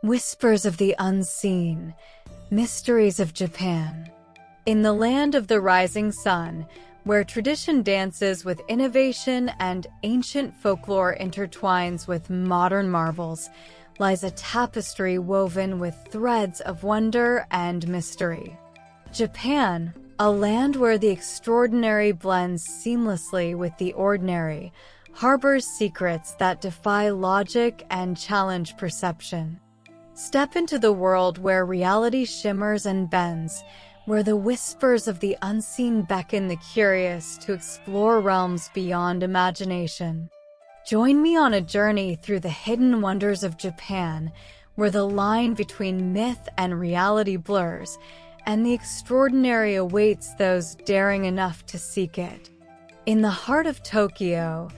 Whispers of the unseen, mysteries of Japan. In the land of the rising sun, where tradition dances with innovation and ancient folklore intertwines with modern marvels, lies a tapestry woven with threads of wonder and mystery. Japan, a land where the extraordinary blends seamlessly with the ordinary, harbors secrets that defy logic and challenge perception. Step into the world where reality shimmers and bends, where the whispers of the unseen beckon the curious to explore realms beyond imagination. Join me on a journey through the hidden wonders of Japan, where the line between myth and reality blurs, and the extraordinary awaits those daring enough to seek it. In the heart of Tokyo,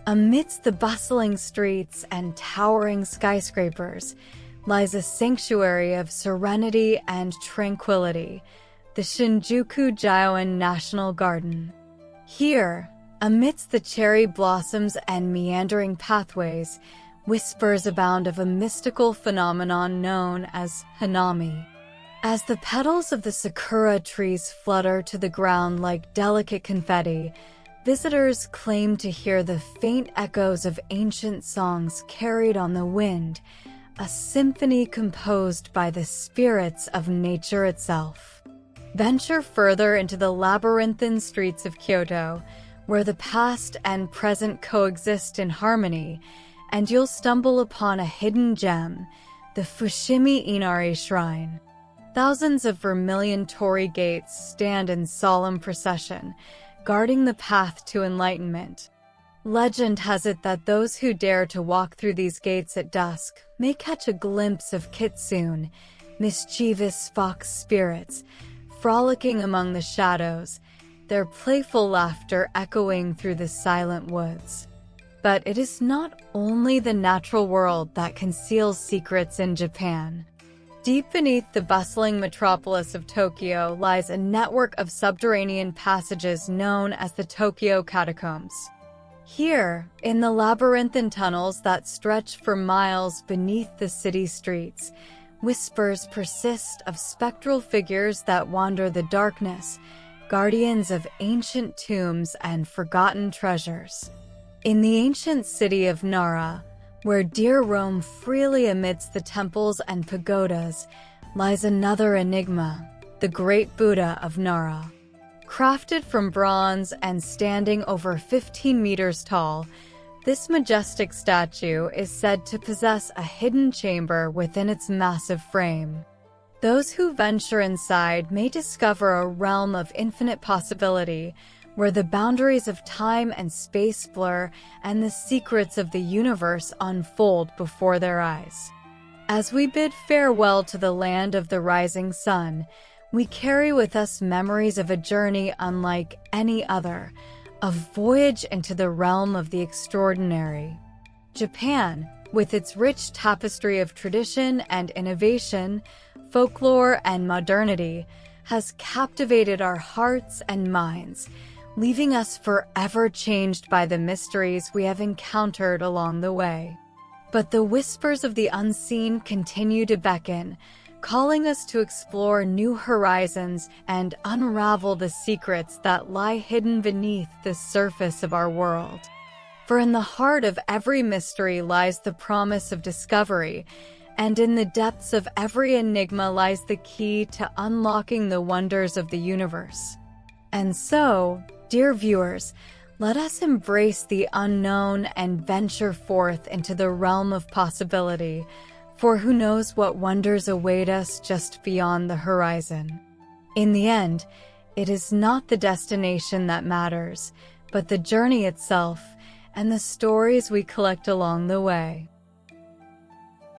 amidst the bustling streets and towering skyscrapers, lies a sanctuary of serenity and tranquility, the Shinjuku-gyoen National Garden. Here, amidst the cherry blossoms and meandering pathways, whispers abound of a mystical phenomenon known as hanami. As the petals of the sakura trees flutter to the ground like delicate confetti, visitors claim to hear the faint echoes of ancient songs carried on the wind, a symphony composed by the spirits of nature itself. Venture further into the labyrinthine streets of Kyoto, where the past and present coexist in harmony, and you'll stumble upon a hidden gem, the Fushimi Inari Shrine. Thousands of vermilion torii gates stand in solemn procession, guarding the path to enlightenment. Legend has it that those who dare to walk through these gates at dusk may catch a glimpse of kitsune, mischievous fox spirits, frolicking among the shadows, their playful laughter echoing through the silent woods. But it is not only the natural world that conceals secrets in Japan. Deep beneath the bustling metropolis of Tokyo lies a network of subterranean passages known as the Tokyo Catacombs. Here, in the labyrinthine tunnels that stretch for miles beneath the city streets, whispers persist of spectral figures that wander the darkness, guardians of ancient tombs and forgotten treasures. In the ancient city of Nara, where deer roam freely amidst the temples and pagodas, lies another enigma, the Great Buddha of Nara. Crafted from bronze and standing over 15 meters tall, this majestic statue is said to possess a hidden chamber within its massive frame. Those who venture inside may discover a realm of infinite possibility, where the boundaries of time and space blur and the secrets of the universe unfold before their eyes. As we bid farewell to the land of the rising sun, we carry with us memories of a journey unlike any other, a voyage into the realm of the extraordinary. Japan, with its rich tapestry of tradition and innovation, folklore and modernity, has captivated our hearts and minds, leaving us forever changed by the mysteries we have encountered along the way. But the whispers of the unseen continue to beckon, calling us to explore new horizons and unravel the secrets that lie hidden beneath the surface of our world. For in the heart of every mystery lies the promise of discovery, and in the depths of every enigma lies the key to unlocking the wonders of the universe. And so, dear viewers, let us embrace the unknown and venture forth into the realm of possibility, for who knows what wonders await us just beyond the horizon. In the end, it is not the destination that matters, but the journey itself and the stories we collect along the way.